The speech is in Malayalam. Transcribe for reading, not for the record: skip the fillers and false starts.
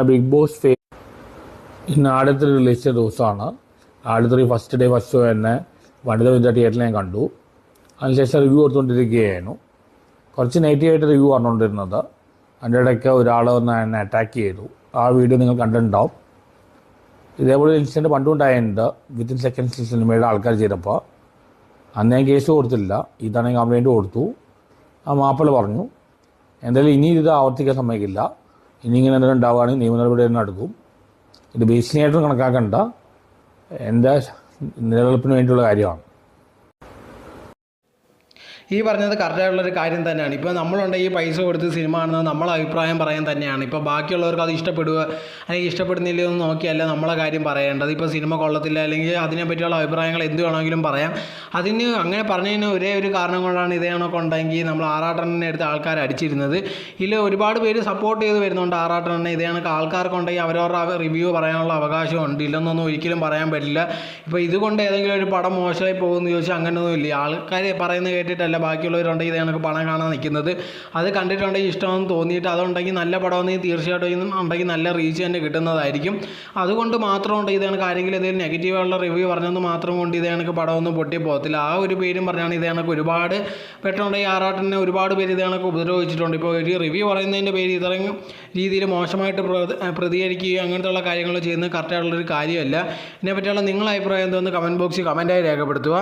ബിഗ് ബോസ് ഇന്ന് ആദ്യത്തെ റിലീസ് ചെയ്ത ദിവസമാണ്. ആദ്യത്തെ ഫസ്റ്റ് ഷോ തന്നെ വനിത വിദ്യ തിയേറ്ററിൽ ഞാൻ കണ്ടു. അതിനുശേഷം റിവ്യൂ കൊടുത്തുകൊണ്ടിരിക്കുകയായിരുന്നു. കുറച്ച് നെഗറ്റീവായിട്ട് റിവ്യൂ പറഞ്ഞുകൊണ്ടിരുന്നത്. അതിൻ്റെ ഇടയ്ക്ക് ഒരാൾ വന്ന് എന്നെ അറ്റാക്ക് ചെയ്തു. ആ വീഡിയോ നിങ്ങൾ കണ്ടിട്ടുണ്ടാവും. ഇതേപോലെ ഇൻസിഡൻറ്റ് പണ്ടുണ്ടായിട്ടുണ്ട്. വിത്തിൻ സെക്കൻഡ്സ് സിനിമയുടെ ആൾക്കാർ ചെയ്തപ്പോൾ അന്ന് ഞാൻ കേസ് കൊടുത്തില്ല. ഇതാണ് കംപ്ലയിൻറ്റ് കൊടുത്തു. ആ മാപ്പിള പറഞ്ഞു എന്തായാലും ഇനി ഇത് ആവർത്തിക്കാൻ സമ്മതിക്കില്ല. ഇനി ഇങ്ങനെ എന്തെങ്കിലും ഉണ്ടാവുകയാണെങ്കിൽ നിയമ നടപടി തന്നെ നടക്കും. ഇത് ഭീഷണിയായിട്ടും കണക്കാക്കണ്ട, എൻ്റെ നിലനിൽപ്പിന് വേണ്ടിയുള്ള കാര്യമാണ്. ഈ പറഞ്ഞത് കറക്റ്റായിട്ടുള്ളൊരു കാര്യം തന്നെയാണ്. ഇപ്പോൾ നമ്മളുണ്ടെങ്കിൽ പൈസ കൊടുത്ത് സിനിമ കാണുന്നത് നമ്മളെ അഭിപ്രായം പറയാൻ തന്നെയാണ്. ഇപ്പോൾ ബാക്കിയുള്ളവർക്ക് അത് ഇഷ്ടപ്പെടുക അല്ലെങ്കിൽ ഇഷ്ടപ്പെടുന്നില്ലയോ എന്ന് നോക്കിയല്ല നമ്മളെ കാര്യം പറയേണ്ടത്. ഇപ്പോൾ സിനിമ കൊള്ളത്തില്ല അല്ലെങ്കിൽ അതിനെപ്പറ്റിയുള്ള അഭിപ്രായങ്ങൾ എന്ത് വേണമെങ്കിലും പറയാം. അതിന് അങ്ങനെ പറഞ്ഞതിന് ഒരേ ഒരു കാരണം കൊണ്ടാണ് ഇതേ കണക്ക് ഉണ്ടെങ്കിൽ നമ്മൾ ആറാട്ടനെ എടുത്ത് ആൾക്കാർ അടിച്ചിരുന്നത്. ഇതിൽ ഒരുപാട് പേര് സപ്പോർട്ട് ചെയ്ത് വരുന്നുണ്ട് ആറാട്ടനെ. ഇതേ കണക്ക് ആൾക്കാർക്കുണ്ടെങ്കിൽ അവരവരുടെ റിവ്യൂ പറയാനുള്ള അവകാശമുണ്ട്. ഇല്ലെന്നൊന്നും ഒരിക്കലും പറയാൻ പറ്റില്ല. ഇപ്പോൾ ഇതുകൊണ്ട് ഏതെങ്കിലും ഒരു പടം മോശമായി പോകുമെന്ന് ചോദിച്ചാൽ അങ്ങനെയൊന്നും ഇല്ല. ആൾക്കാർ പറയുന്നത് കേട്ടിട്ടല്ല ബാക്കിയുള്ളവരുണ്ടെങ്കിൽ ഇത് കണക്ക് പണം കാണാൻ നിൽക്കുന്നത്. അത് കണ്ടിട്ടുണ്ടെങ്കിൽ ഇഷ്ടമെന്ന് തോന്നിയിട്ട് അതുണ്ടെങ്കിൽ നല്ല പടമെന്നെങ്കിൽ തീർച്ചയായിട്ടും ഉണ്ടെങ്കിൽ നല്ല റീച്ച് തന്നെ കിട്ടുന്നതായിരിക്കും. അതുകൊണ്ട് മാത്രമുണ്ട് ഇത് കണക്ക് ആരെങ്കിലും എന്തെങ്കിലും നെഗറ്റീവായുള്ള റിവ്യൂ പറഞ്ഞെന്ന് മാത്രം കൊണ്ട് ഇത് കണക്ക് പടമൊന്നും പൊട്ടി പോകത്തില്ല. ആ ഒരു പേരും പറഞ്ഞാണ് ഇത് കണക്ക് ഒരുപാട് പെട്ടുണ്ടെങ്കിൽ ആറാട്ടനെ ഒരുപാട് പേര് ഇത് കണക്ക് ഉപദ്രവിച്ചിട്ടുണ്ട്. ഇപ്പോൾ ഒരു റിവ്യൂ പറയുന്നതിൻ്റെ പേര് ഇത്രയും രീതിയിൽ മോശമായിട്ട് പ്രതികരിക്കുകയും അങ്ങനത്തെയുള്ള കാര്യങ്ങൾ ചെയ്യുന്നത് കറക്റ്റായിട്ടുള്ളൊരു കാര്യമല്ല. ഇതിനെപ്പറ്റിയുള്ള നിങ്ങളുടെ അഭിപ്രായം എന്തോന്ന് കമൻറ്റ് ബോക്സിൽ കമൻറ്റായി രേഖപ്പെടുത്തുക.